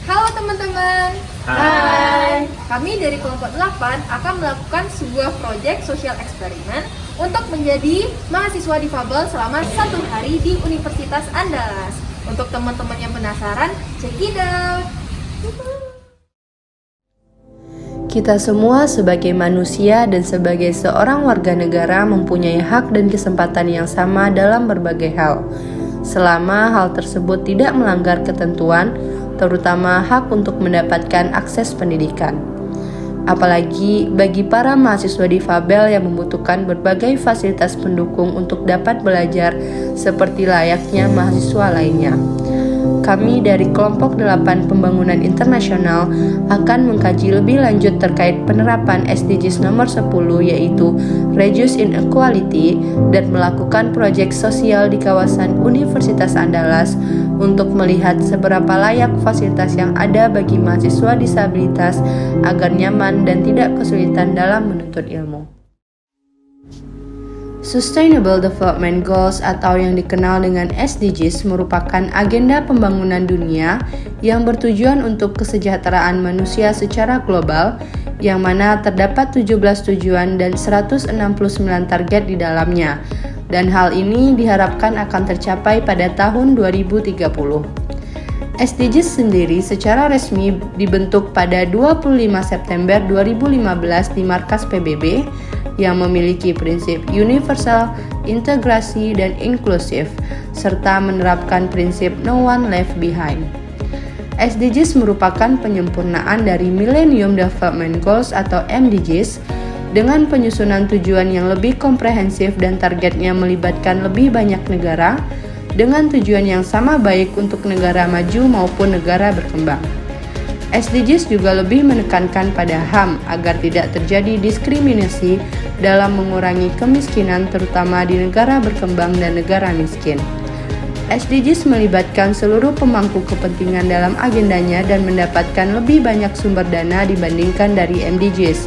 Halo teman-teman. Hai. Kami dari kelompok 8 akan melakukan sebuah proyek sosial eksperimen untuk menjadi mahasiswa difabel selama 1 hari di Universitas Andalas. Untuk teman-teman yang penasaran, check it out. Kita semua sebagai manusia dan sebagai seorang warga negara mempunyai hak dan kesempatan yang sama dalam berbagai hal. Selama hal tersebut tidak melanggar ketentuan, terutama hak untuk mendapatkan akses pendidikan. Apalagi bagi para mahasiswa difabel yang membutuhkan berbagai fasilitas pendukung untuk dapat belajar seperti layaknya mahasiswa lainnya. Kami dari kelompok 8 Pembangunan Internasional akan mengkaji lebih lanjut terkait penerapan SDGs nomor 10 yaitu Reduce Inequality dan melakukan proyek sosial di kawasan Universitas Andalas untuk melihat seberapa layak fasilitas yang ada bagi mahasiswa disabilitas agar nyaman dan tidak kesulitan dalam menuntut ilmu. Sustainable Development Goals atau yang dikenal dengan SDGs merupakan agenda pembangunan dunia yang bertujuan untuk kesejahteraan manusia secara global yang mana terdapat 17 tujuan dan 169 target di dalamnya dan hal ini diharapkan akan tercapai pada tahun 2030. SDGs sendiri secara resmi dibentuk pada 25 September 2015 di markas PBB yang memiliki prinsip universal, integrasi, dan inklusif, serta menerapkan prinsip no one left behind. SDGs merupakan penyempurnaan dari Millennium Development Goals atau MDGs dengan penyusunan tujuan yang lebih komprehensif dan targetnya melibatkan lebih banyak negara dengan tujuan yang sama baik untuk negara maju maupun negara berkembang. SDGs juga lebih menekankan pada HAM agar tidak terjadi diskriminasi dalam mengurangi kemiskinan terutama di negara berkembang dan negara miskin. SDGs melibatkan seluruh pemangku kepentingan dalam agendanya dan mendapatkan lebih banyak sumber dana dibandingkan dari MDGs,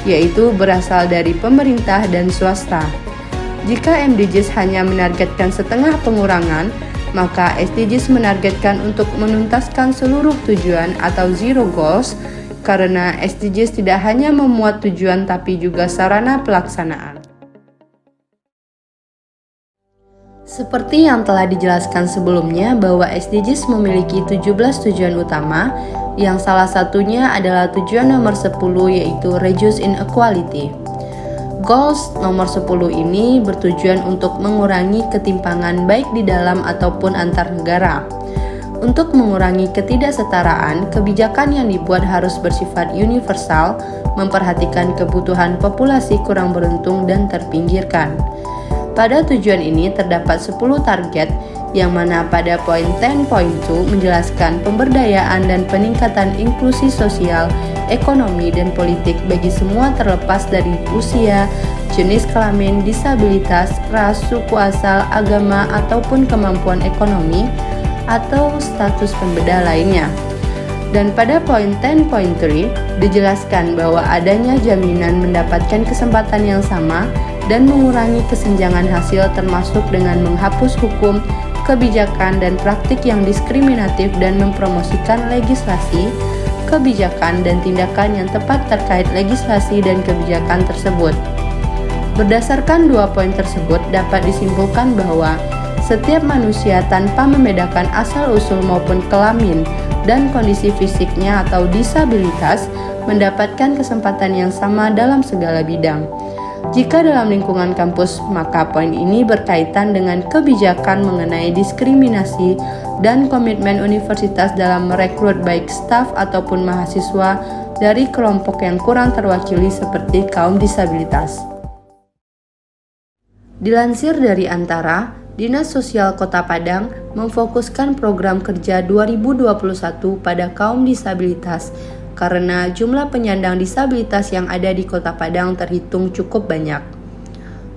yaitu berasal dari pemerintah dan swasta. Jika MDGs hanya menargetkan setengah pengurangan, maka SDGs menargetkan untuk menuntaskan seluruh tujuan atau zero goals karena SDGs tidak hanya memuat tujuan tapi juga sarana pelaksanaan. Seperti yang telah dijelaskan sebelumnya bahwa SDGs memiliki 17 tujuan utama yang salah satunya adalah tujuan nomor 10 yaitu Reduce Inequality. Goals nomor 10 ini bertujuan untuk mengurangi ketimpangan baik di dalam ataupun antar negara. Untuk mengurangi ketidaksetaraan, kebijakan yang dibuat harus bersifat universal, memperhatikan kebutuhan populasi kurang beruntung dan terpinggirkan. Pada tujuan ini terdapat 10 target yang mana pada poin 10.2 menjelaskan pemberdayaan dan peningkatan inklusi sosial, ekonomi, dan politik bagi semua terlepas dari usia, jenis kelamin, disabilitas, ras, suku asal, agama, ataupun kemampuan ekonomi atau status pembeda lainnya. Dan pada poin 10.3 dijelaskan bahwa adanya jaminan mendapatkan kesempatan yang sama dan mengurangi kesenjangan hasil termasuk dengan menghapus hukum, kebijakan, dan praktik yang diskriminatif dan mempromosikan legislasi, kebijakan, dan tindakan yang tepat terkait legislasi dan kebijakan tersebut. Berdasarkan 2 poin tersebut dapat disimpulkan bahwa setiap manusia tanpa membedakan asal-usul maupun kelamin dan kondisi fisiknya atau disabilitas mendapatkan kesempatan yang sama dalam segala bidang. Jika dalam lingkungan kampus, maka poin ini berkaitan dengan kebijakan mengenai diskriminasi dan komitmen universitas dalam merekrut baik staf ataupun mahasiswa dari kelompok yang kurang terwakili seperti kaum disabilitas. Dilansir dari Antara, Dinas Sosial Kota Padang memfokuskan program kerja 2021 pada kaum disabilitas karena jumlah penyandang disabilitas yang ada di Kota Padang terhitung cukup banyak.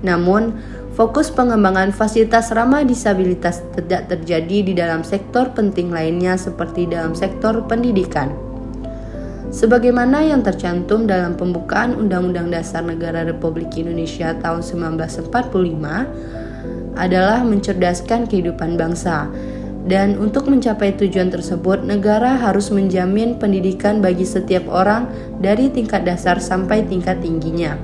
Namun, fokus pengembangan fasilitas ramah disabilitas tidak terjadi di dalam sektor penting lainnya seperti dalam sektor pendidikan. Sebagaimana yang tercantum dalam pembukaan Undang-Undang Dasar Negara Republik Indonesia tahun 1945, adalah mencerdaskan kehidupan bangsa. Dan untuk mencapai tujuan tersebut, negara harus menjamin pendidikan bagi setiap orang dari tingkat dasar sampai tingkat tingginya.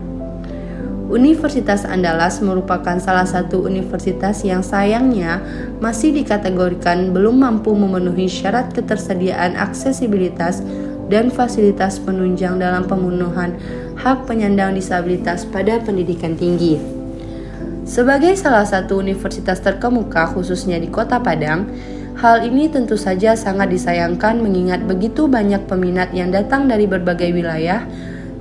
Universitas Andalas merupakan salah satu universitas yang sayangnya masih dikategorikan belum mampu memenuhi syarat ketersediaan aksesibilitas dan fasilitas penunjang dalam pemenuhan hak penyandang disabilitas pada pendidikan tinggi. Sebagai salah satu universitas terkemuka khususnya di Kota Padang, hal ini tentu saja sangat disayangkan mengingat begitu banyak peminat yang datang dari berbagai wilayah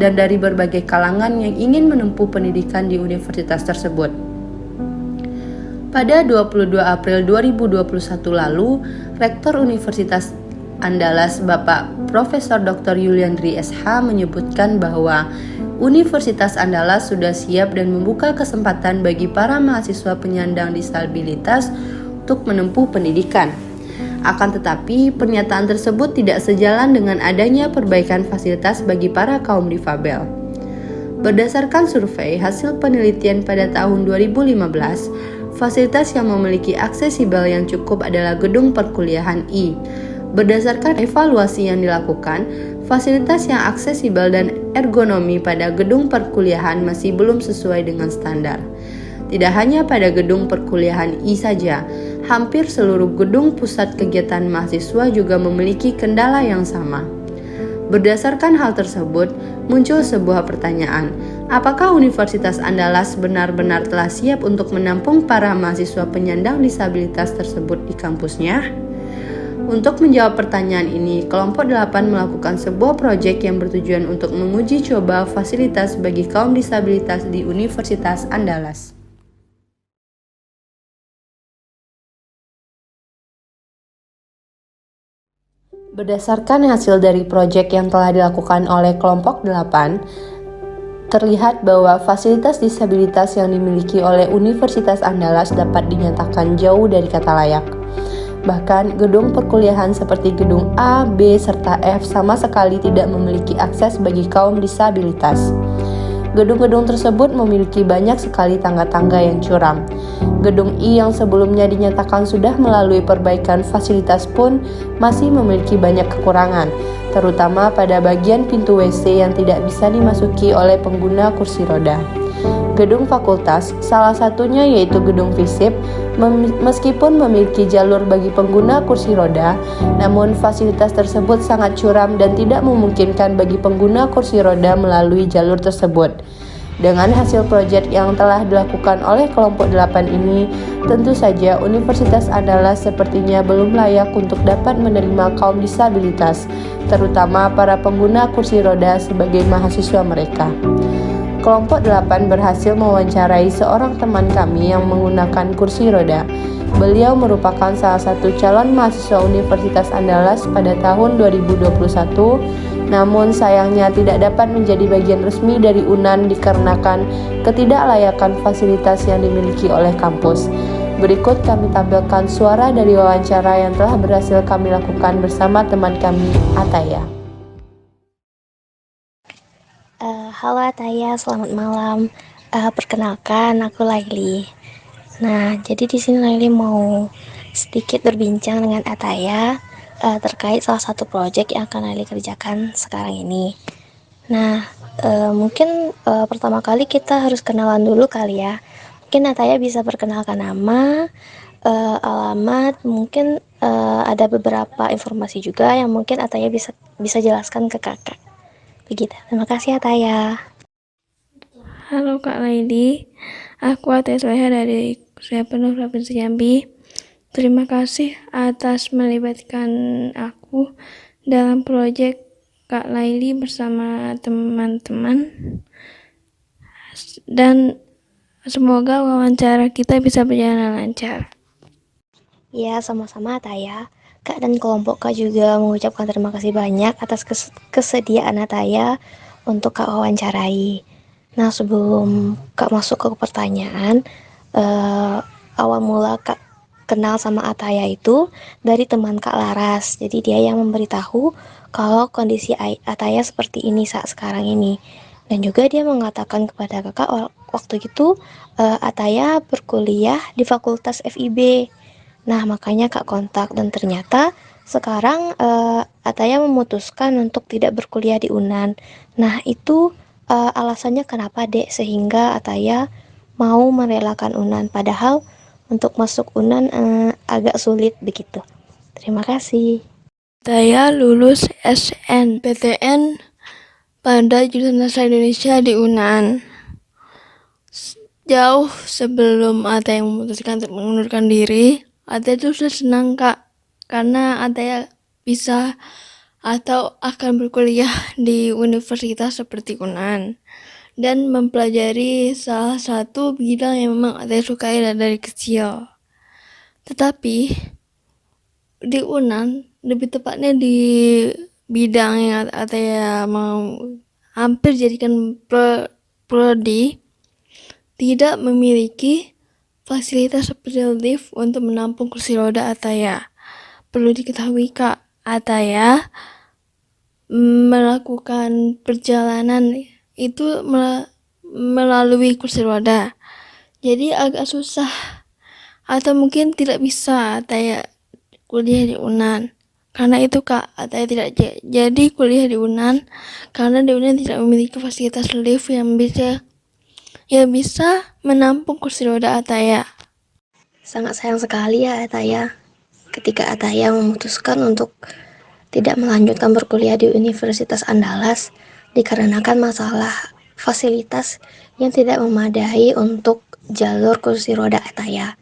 dan dari berbagai kalangan yang ingin menempuh pendidikan di universitas tersebut. Pada 22 April 2021 lalu, Rektor Universitas Andalas Bapak Profesor Dr. Yuliandri SH menyebutkan bahwa Universitas Andalas sudah siap dan membuka kesempatan bagi para mahasiswa penyandang disabilitas untuk menempuh pendidikan. Akan tetapi, pernyataan tersebut tidak sejalan dengan adanya perbaikan fasilitas bagi para kaum difabel. Berdasarkan survei hasil penelitian pada tahun 2015, fasilitas yang memiliki aksesibel yang cukup adalah gedung perkuliahan I. Berdasarkan evaluasi yang dilakukan, fasilitas yang aksesibel dan ergonomi pada gedung perkuliahan masih belum sesuai dengan standar. Tidak hanya pada gedung perkuliahan I saja, hampir seluruh gedung pusat kegiatan mahasiswa juga memiliki kendala yang sama. Berdasarkan hal tersebut, muncul sebuah pertanyaan, apakah Universitas Andalas benar-benar telah siap untuk menampung para mahasiswa penyandang disabilitas tersebut di kampusnya? Untuk menjawab pertanyaan ini, kelompok 8 melakukan sebuah proyek yang bertujuan untuk menguji coba fasilitas bagi kaum disabilitas di Universitas Andalas. Berdasarkan hasil dari proyek yang telah dilakukan oleh kelompok 8, terlihat bahwa fasilitas disabilitas yang dimiliki oleh Universitas Andalas dapat dinyatakan jauh dari kata layak. Bahkan, gedung perkuliahan seperti gedung A, B, serta F sama sekali tidak memiliki akses bagi kaum disabilitas. Gedung-gedung tersebut memiliki banyak sekali tangga-tangga yang curam. Gedung I yang sebelumnya dinyatakan sudah melalui perbaikan fasilitas pun masih memiliki banyak kekurangan, terutama pada bagian pintu WC yang tidak bisa dimasuki oleh pengguna kursi roda. Gedung fakultas, salah satunya yaitu gedung FISIP, meskipun memiliki jalur bagi pengguna kursi roda, namun fasilitas tersebut sangat curam dan tidak memungkinkan bagi pengguna kursi roda melalui jalur tersebut. Dengan hasil proyek yang telah dilakukan oleh kelompok 8 ini, tentu saja Universitas Andalas sepertinya belum layak untuk dapat menerima kaum disabilitas, terutama para pengguna kursi roda sebagai mahasiswa mereka. Kelompok 8 berhasil mewawancarai seorang teman kami yang menggunakan kursi roda. Beliau merupakan salah satu calon mahasiswa Universitas Andalas pada tahun 2021, namun sayangnya tidak dapat menjadi bagian resmi dari UNAN dikarenakan ketidaklayakan fasilitas yang dimiliki oleh kampus. Berikut kami tampilkan suara dari wawancara yang telah berhasil kami lakukan bersama teman kami, Ataya. Halo Ataya, selamat malam. Perkenalkan, aku Laili. Nah, jadi di sini Laili mau sedikit berbincang dengan Ataya terkait salah satu proyek yang akan Laili kerjakan sekarang ini. Nah, mungkin pertama kali kita harus kenalan dulu kali ya. Mungkin Ataya bisa perkenalkan nama, alamat, mungkin ada beberapa informasi juga yang mungkin Ataya bisa jelaskan ke kakak. Begitu. Terima kasih Ataya. Halo Kak Laili, aku Ataya Soleha dari Kuliah Penuh Provinsi Jambi. Terima kasih atas melibatkan aku dalam proyek Kak Laili bersama teman-teman. Dan semoga wawancara kita bisa berjalan lancar. Ya, sama-sama Ataya. Kak dan kelompok Kak juga mengucapkan terima kasih banyak atas kesediaan Ataya untuk Kak wawancarai. Nah, sebelum Kak masuk ke pertanyaan, awal mula Kak kenal sama Ataya itu dari teman Kak Laras. Jadi dia yang memberitahu kalau kondisi Ataya seperti ini saat sekarang ini. Dan juga dia mengatakan kepada kakak waktu itu Ataya berkuliah di Fakultas FIB. Nah, makanya Kak kontak dan ternyata sekarang Ataya memutuskan untuk tidak berkuliah di UNAN. Nah, itu alasannya kenapa Dek sehingga Ataya mau merelakan UNAN padahal untuk masuk UNAN agak sulit begitu. Terima kasih. Saya lulus SNPTN pada jurusan Sastra Indonesia di UNAN. Jauh sebelum Ataya memutuskan untuk mengundurkan diri, Ataya itu sudah senang Kak, karena Ataya bisa atau akan berkuliah di universitas seperti UNAN dan mempelajari salah satu bidang yang memang Ataya sukai dari kecil. Tetapi di UNAN, lebih tepatnya di bidang yang Ataya mau hampir jadikan prodi, tidak memiliki fasilitas seperti lift untuk menampung kursi roda Ataya. Perlu diketahui Kak, Ataya melakukan perjalanan itu melalui kursi roda. Jadi agak susah atau mungkin tidak bisa Ataya kuliah di UNAN. Karena itu Kak, Ataya tidak jadi kuliah di UNAN karena di UNAN tidak memiliki fasilitas lift yang bisa menampung kursi roda Ataya. Sangat sayang sekali ya Ataya ketika Ataya memutuskan untuk tidak melanjutkan berkuliah di Universitas Andalas dikarenakan masalah fasilitas yang tidak memadai untuk jalur kursi roda Ataya.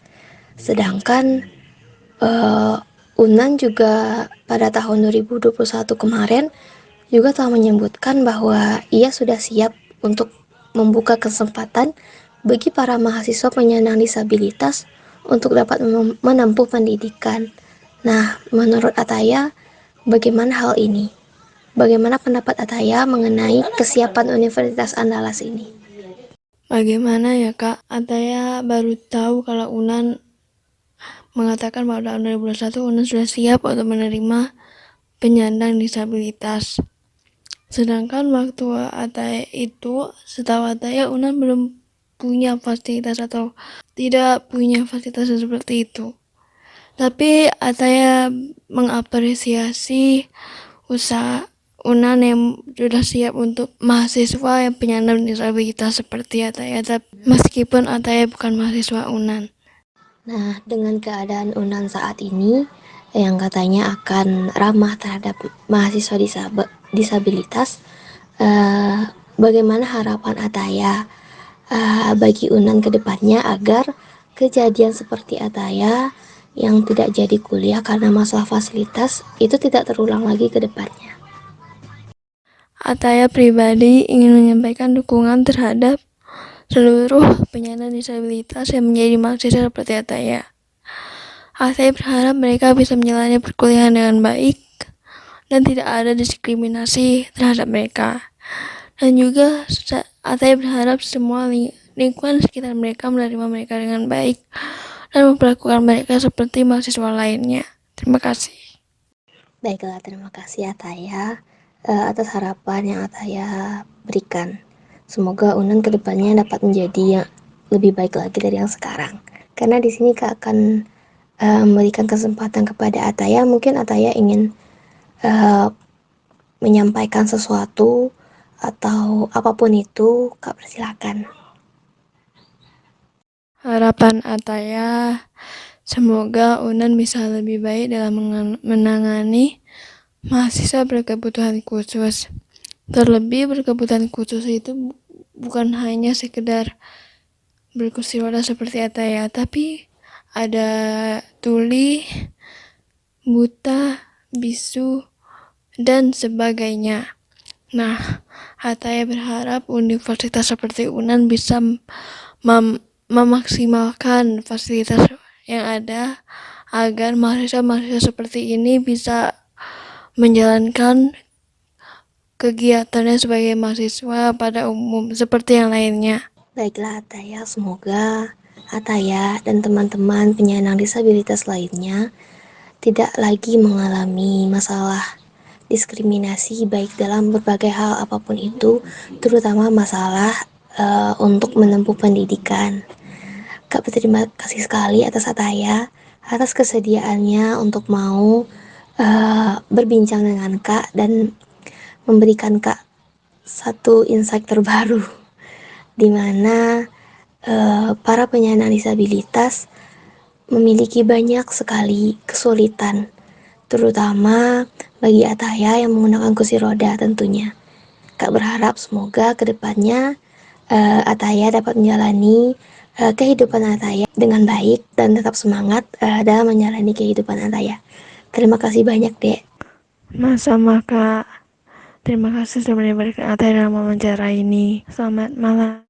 Sedangkan UNAN juga pada tahun 2021 kemarin juga telah menyebutkan bahwa ia sudah siap untuk membuka kesempatan bagi para mahasiswa penyandang disabilitas untuk dapat menempuh pendidikan. Nah, menurut Ataya, bagaimana hal ini? Bagaimana pendapat Ataya mengenai kesiapan Universitas Andalas ini? Bagaimana ya Kak, Ataya baru tahu kalau UNAN mengatakan bahwa tahun 2021 UNAN sudah siap untuk menerima penyandang disabilitas. Sedangkan waktu Ataya itu, setahu Ataya UNAN belum punya fasilitas atau tidak punya fasilitas seperti itu. Tapi Ataya mengapresiasi usaha UNAN yang sudah siap untuk mahasiswa yang penyandang disabilitas seperti Ataya, meskipun Ataya bukan mahasiswa UNAN. Nah, dengan keadaan UNAN saat ini yang katanya akan ramah terhadap mahasiswa disabilitas, bagaimana harapan Ataya bagi UNAN ke depannya agar kejadian seperti Ataya yang tidak jadi kuliah karena masalah fasilitas itu tidak terulang lagi ke depannya? Ataya pribadi ingin menyampaikan dukungan terhadap seluruh penyandang disabilitas yang menjadi mahasiswa seperti Ataya. Ataya berharap mereka bisa menjalani perkuliahan dengan baik dan tidak ada diskriminasi terhadap mereka. Dan juga Ataya berharap semua lingkungan sekitar mereka menerima mereka dengan baik dan memperlakukan mereka seperti mahasiswa lainnya. Terima kasih. Baiklah, terima kasih Ataya atas harapan yang Ataya berikan. Semoga UNAN kedepannya dapat menjadi yang lebih baik lagi dari yang sekarang. Karena di sini Kak akan memberikan kesempatan kepada Ataya. Mungkin Ataya ingin menyampaikan sesuatu atau apapun itu, Kak persilakan. Harapan Ataya, semoga UNAN bisa lebih baik dalam menangani mahasiswa berkebutuhan khusus. Terlebih berkebutuhan khusus itu bukan hanya sekedar berkursi roda seperti Ataya, tapi ada tuli, buta, bisu, dan sebagainya. Nah, Ataya berharap universitas seperti UNAN bisa memaksimalkan fasilitas yang ada agar mahasiswa-mahasiswa seperti ini bisa menjalankan kegiatannya sebagai mahasiswa pada umum seperti yang lainnya. Baiklah Ataya, semoga Ataya dan teman-teman penyandang disabilitas lainnya tidak lagi mengalami masalah diskriminasi baik dalam berbagai hal apapun itu, terutama masalah untuk menempuh pendidikan. Kak berterima kasih sekali atas Ataya atas kesediaannya untuk mau berbincang dengan Kak dan memberikan Kak satu insight terbaru di mana para penyandang disabilitas memiliki banyak sekali kesulitan, terutama bagi Ataya yang menggunakan kursi roda tentunya. Kak berharap semoga kedepannya Ataya dapat menjalani kehidupan Ataya dengan baik dan tetap semangat dalam menjalani kehidupan Ataya. Terima kasih banyak, Dek. Sama Kak. Terima kasih sudah memberikan Ataya dalam wawancara ini. Selamat malam.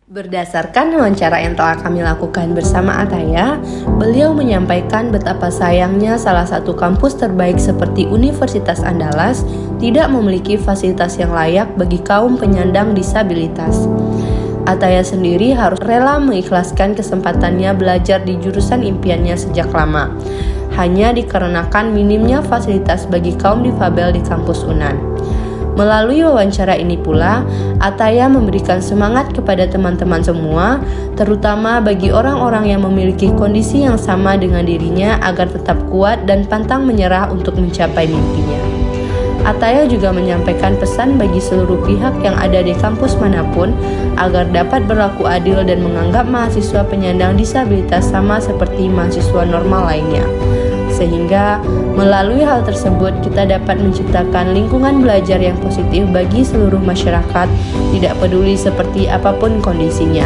Berdasarkan wawancara yang telah kami lakukan bersama Ataya, beliau menyampaikan betapa sayangnya salah satu kampus terbaik seperti Universitas Andalas tidak memiliki fasilitas yang layak bagi kaum penyandang disabilitas. Ataya sendiri harus rela mengikhlaskan kesempatannya belajar di jurusan impiannya sejak lama, hanya dikarenakan minimnya fasilitas bagi kaum difabel di kampus UNAN. Melalui wawancara ini pula, Ataya memberikan semangat kepada teman-teman semua, terutama bagi orang-orang yang memiliki kondisi yang sama dengan dirinya agar tetap kuat dan pantang menyerah untuk mencapai mimpinya. Ataya juga menyampaikan pesan bagi seluruh pihak yang ada di kampus manapun agar dapat berlaku adil dan menganggap mahasiswa penyandang disabilitas sama seperti mahasiswa normal lainnya. Sehingga melalui hal tersebut kita dapat menciptakan lingkungan belajar yang positif bagi seluruh masyarakat, tidak peduli seperti apapun kondisinya.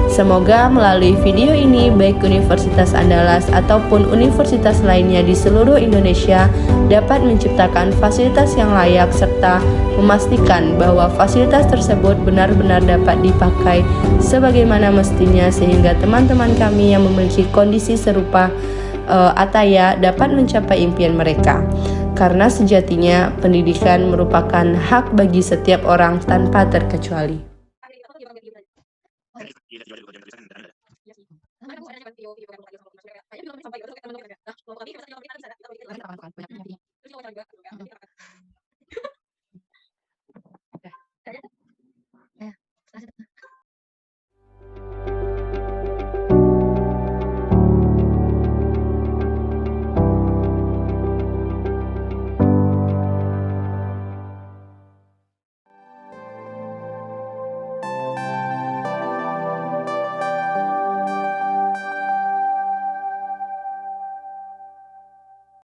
Semoga melalui video ini baik Universitas Andalas ataupun universitas lainnya di seluruh Indonesia dapat menciptakan fasilitas yang layak serta memastikan bahwa fasilitas tersebut benar-benar dapat dipakai sebagaimana mestinya sehingga teman-teman kami yang memiliki kondisi serupa Ataya dapat mencapai impian mereka. Karena sejatinya pendidikan merupakan hak bagi setiap orang tanpa terkecuali.